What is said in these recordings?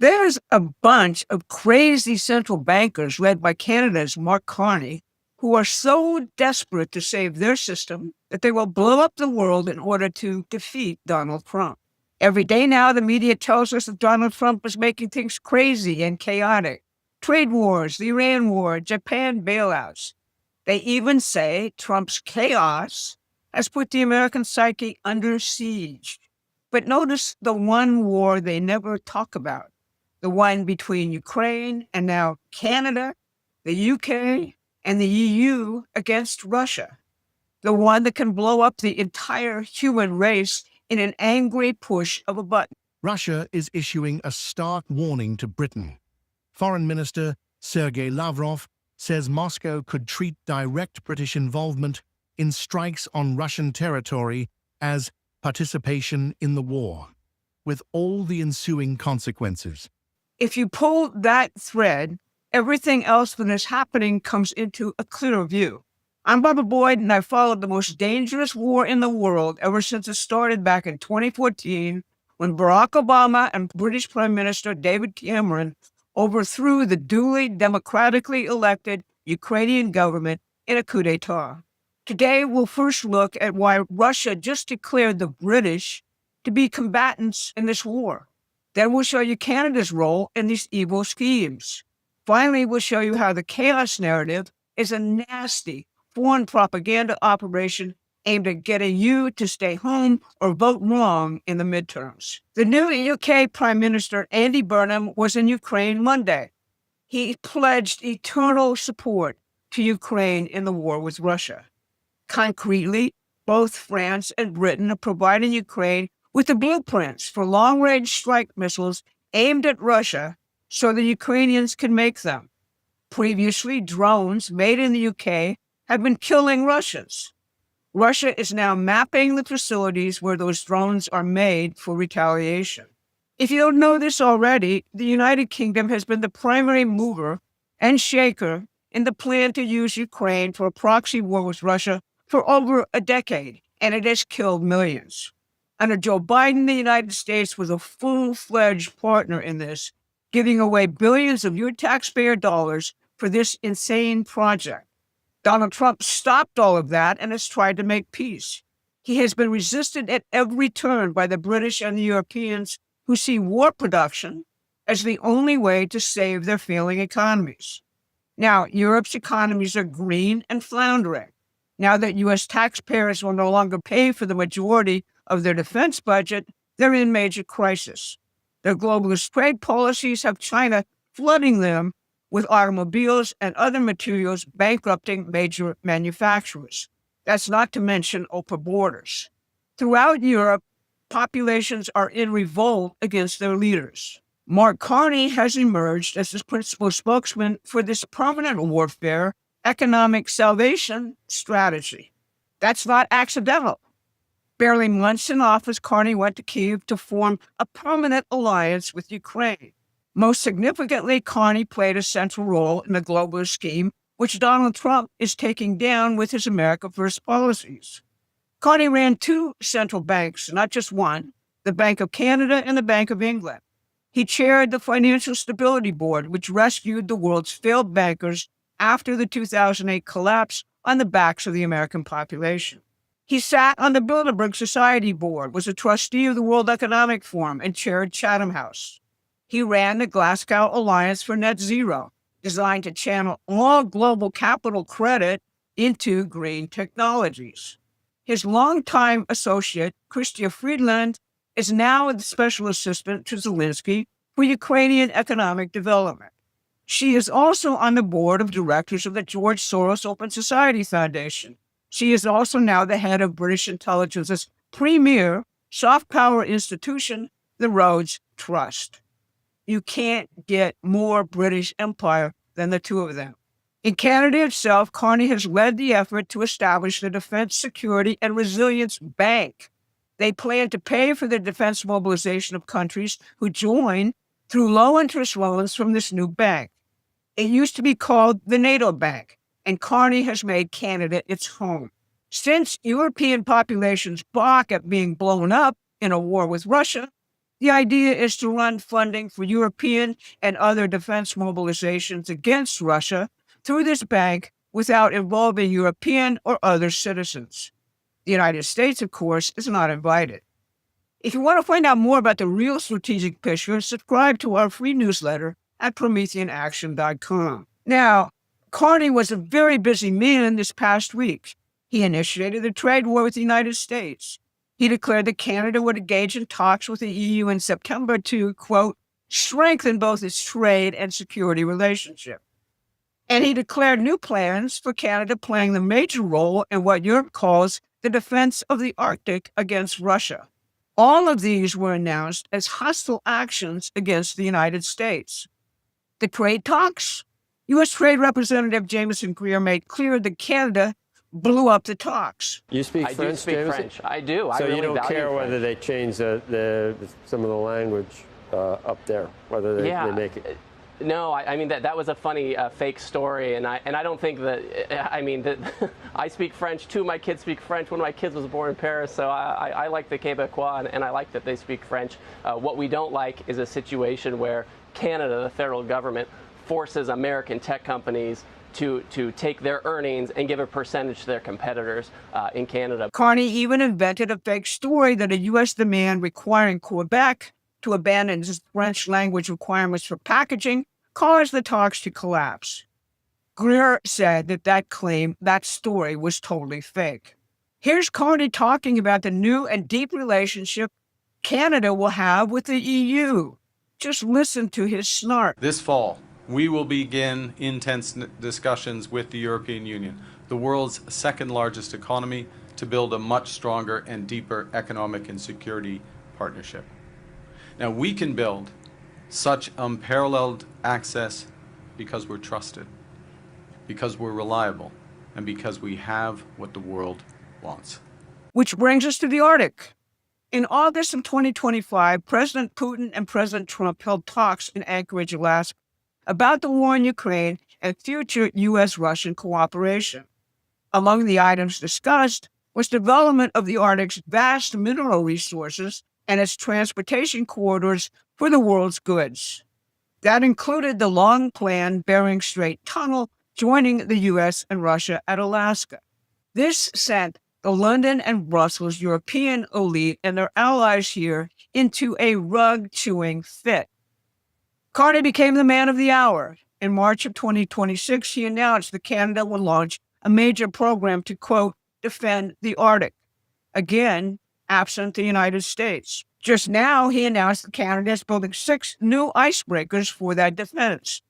There's a bunch of crazy central bankers led by Canada's Mark Carney who are so desperate to save their system that they will blow up the world in order to defeat Donald Trump. Every day now, the media tells us that Donald Trump is making things crazy and chaotic. Trade wars, the Iran war, Japan bailouts. They even say Trump's chaos has put the American psyche under siege. But notice the one war they never talk about, the one between Ukraine and now Canada, the UK, and the EU against Russia, the one that can blow up the entire human race in an angry push of a button. Russia is issuing a stark warning to Britain. Foreign Minister Sergei Lavrov says Moscow could treat direct British involvement in strikes on Russian territory as participation in the war, with all the ensuing consequences. If you pull that thread, everything else that is happening comes into a clearer view. I'm Barbara Boyd, and I've followed the most dangerous war in the world ever since it started back in 2014 when Barack Obama and British Prime Minister David Cameron overthrew the duly democratically elected Ukrainian government in a coup d'etat. Today, we'll first look at why Russia just declared the British to be combatants in this war. Then we'll show you Canada's role in these evil schemes. Finally, we'll show you how the chaos narrative is a nasty foreign propaganda operation aimed at getting you to stay home or vote wrong in the midterms. The new UK Prime Minister, Andy Burnham, was in Ukraine Monday. He pledged eternal support to Ukraine in the war with Russia. Concretely, both France and Britain are providing Ukraine with the blueprints for long-range strike missiles aimed at Russia so the Ukrainians can make them. Previously, drones made in the UK have been killing Russians. Russia is now mapping the facilities where those drones are made for retaliation. If you don't know this already, the United Kingdom has been the primary mover and shaker in the plan to use Ukraine for a proxy war with Russia for over a decade, and it has killed millions. Under Joe Biden, the United States was a full-fledged partner in this, giving away billions of your taxpayer dollars for this insane project. Donald Trump stopped all of that and has tried to make peace. He has been resisted at every turn by the British and the Europeans who see war production as the only way to save their failing economies. Now, Europe's economies are green and floundering. Now that U.S. taxpayers will no longer pay for the majority of their defense budget, they're in major crisis. Their globalist trade policies have China flooding them with automobiles and other materials, bankrupting major manufacturers. That's not to mention open borders. Throughout Europe, populations are in revolt against their leaders. Mark Carney has emerged as the principal spokesman for this permanent warfare economic salvation strategy. That's not accidental. Barely months in office, Carney went to Kyiv to form a permanent alliance with Ukraine. Most significantly, Carney played a central role in the globalist scheme, which Donald Trump is taking down with his America First policies. Carney ran two central banks, not just one, the Bank of Canada and the Bank of England. He chaired the Financial Stability Board, which rescued the world's failed bankers after the 2008 collapse on the backs of the American population. He sat on the Bilderberg Society Board, was a trustee of the World Economic Forum, and chaired Chatham House. He ran the Glasgow Alliance for Net Zero, designed to channel all global capital credit into green technologies. His longtime associate, Chrystia Freeland, is now the special assistant to Zelensky for Ukrainian economic development. She is also on the board of directors of the George Soros Open Society Foundation. She is also now the head of British intelligence's premier soft power institution, the Rhodes Trust. You can't get more British Empire than the two of them. In Canada itself, Carney has led the effort to establish the Defense Security and Resilience Bank. They plan to pay for the defense mobilization of countries who join through low-interest loans from this new bank. It used to be called the NATO Bank, and Carney has made Canada its home. Since European populations balk at being blown up in a war with Russia, The idea is to run funding for European and other defense mobilizations against Russia through this bank without involving European or other citizens. The United States, of course, is not invited. If you want to find out more about the real strategic picture, subscribe to our free newsletter at PrometheanAction.com. Now, Carney was a very busy man this past week. He initiated the trade war with the United States. He declared that Canada would engage in talks with the EU in September to, quote, strengthen both its trade and security relationship. And he declared new plans for Canada playing the major role in what Europe calls the defense of the Arctic against Russia. All of these were announced as hostile actions against the United States. The trade talks? U.S. Trade Representative Jameson Greer made clear that Canada blew up the talks. You speak I French, do speak Jameson? French. I do. So I really you don't value care French. whether they change some of the language up there, whether they make it. No, I mean that was a funny fake story, and I don't think that that I speak French too. My kids speak French. One of my kids was born in Paris, so I like the Québécois, and I like that they speak French. What we don't like is a situation where Canada, the federal government, forces American tech companies to take their earnings and give a percentage to their competitors in Canada. Carney even invented a fake story that a U.S. demand requiring Quebec to abandon its French language requirements for packaging caused the talks to collapse. Greer said that story was totally fake. Here's Carney talking about the new and deep relationship Canada will have with the EU. Just listen to his snark. This fall, we will begin intense discussions with the European Union, the world's second largest economy, to build a much stronger and deeper economic and security partnership. Now, we can build such unparalleled access because we're trusted, because we're reliable, and because we have what the world wants. Which brings us to the Arctic. In August of 2025, President Putin and President Trump held talks in Anchorage, Alaska, about the war in Ukraine and future U.S.-Russian cooperation. Among the items discussed was development of the Arctic's vast mineral resources and its transportation corridors for the world's goods. That included the long-planned Bering Strait tunnel joining the U.S. and Russia at Alaska. This sent the London and Brussels European elite and their allies here into a rug-chewing fit. Carney became the man of the hour. In March of 2026, he announced that Canada would launch a major program to, quote, defend the Arctic. Again, absent the United States. Just now, he announced that Canada is building 6 new icebreakers for that defense.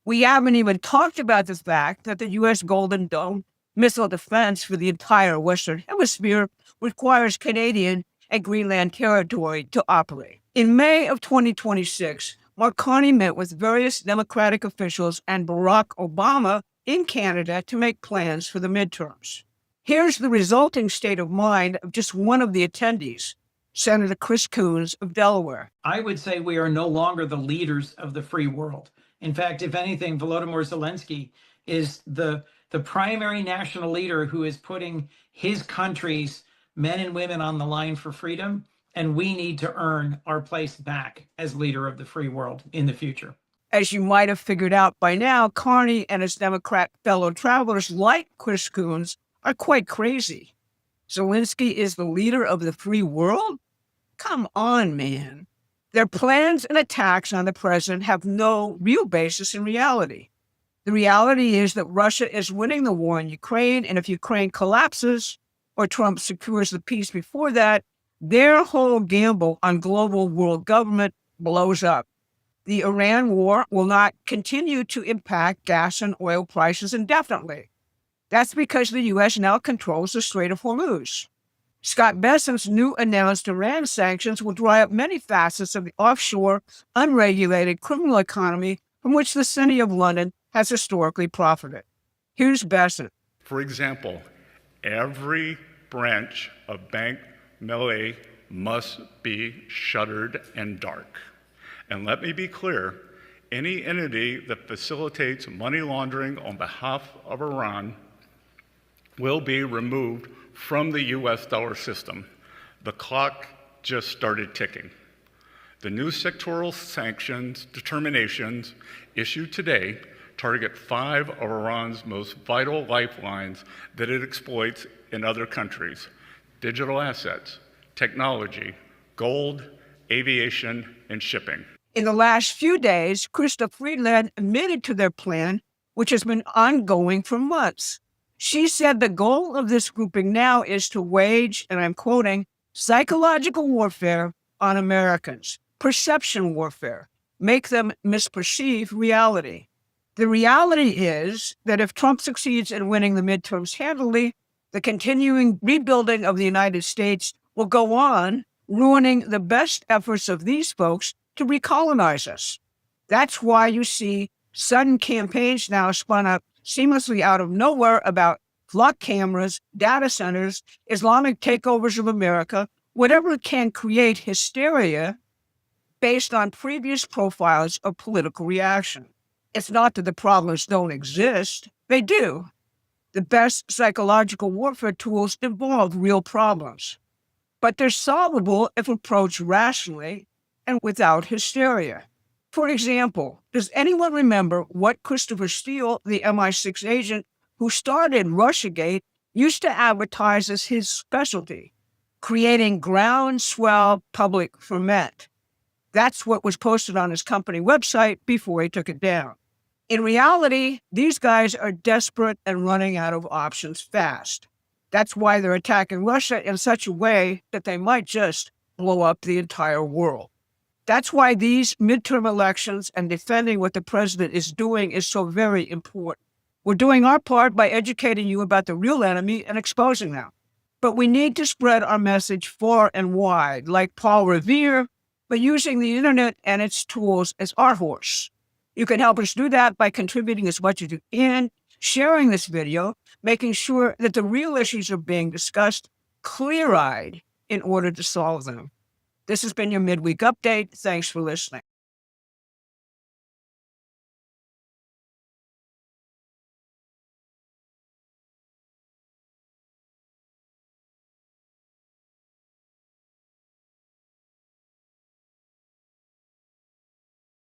We haven't even talked about the fact that the U.S. Golden Dome missile defense for the entire Western Hemisphere requires Canadian and Greenland territory to operate. In May of 2026, Mark Carney met with various Democratic officials and Barack Obama in Canada to make plans for the midterms. Here's the resulting state of mind of just one of the attendees, Senator Chris Coons of Delaware. I would say we are no longer the leaders of the free world. In fact, if anything, Volodymyr Zelensky is the primary national leader who is putting his country's men and women on the line for freedom, and we need to earn our place back as leader of the free world in the future. As you might have figured out by now, Carney and his Democrat fellow travelers like Chris Coons are quite crazy. Zelensky is the leader of the free world? Come on, man. Their plans and attacks on the president have no real basis in reality. The reality is that Russia is winning the war in Ukraine, and if Ukraine collapses or Trump secures the peace before that, their whole gamble on global world government blows up. The Iran war will not continue to impact gas and oil prices indefinitely. That's because the U.S. now controls the Strait of Hormuz. Scott Bessent's new announced Iran sanctions will dry up many facets of the offshore, unregulated criminal economy from which the City of London has historically profited. Here's Bessent. For example, every branch of Bank Melay must be shuttered and dark. And let me be clear, any entity that facilitates money laundering on behalf of Iran will be removed from the US dollar system. The clock just started ticking. The new sectoral sanctions determinations issued today target 5 of Iran's most vital lifelines that it exploits in other countries: digital assets, technology, gold, aviation, and shipping. In the last few days, Chrystia Freeland admitted to their plan, which has been ongoing for months. She said the goal of this grouping now is to wage, and I'm quoting, psychological warfare on Americans, perception warfare, make them misperceive reality. The reality is that if Trump succeeds in winning the midterms handily, the continuing rebuilding of the United States will go on, ruining the best efforts of these folks to recolonize us. That's why you see sudden campaigns now spun up seamlessly out of nowhere about flock cameras, data centers, Islamic takeovers of America, whatever can create hysteria based on previous profiles of political reaction. It's not that the problems don't exist. They do. The best psychological warfare tools involve real problems, but they're solvable if approached rationally and without hysteria. For example, does anyone remember what Christopher Steele, the MI6 agent who started Russiagate, used to advertise as his specialty? Creating groundswell public ferment. That's what was posted on his company website before he took it down. In reality, these guys are desperate and running out of options fast. That's why they're attacking Russia in such a way that they might just blow up the entire world. That's why these midterm elections and defending what the president is doing is so very important. We're doing our part by educating you about the real enemy and exposing them. But we need to spread our message far and wide, like Paul Revere, but using the internet and its tools as our horse. You can help us do that by contributing as much as you can, sharing this video, making sure that the real issues are being discussed clear-eyed in order to solve them. This has been your midweek update. Thanks for listening.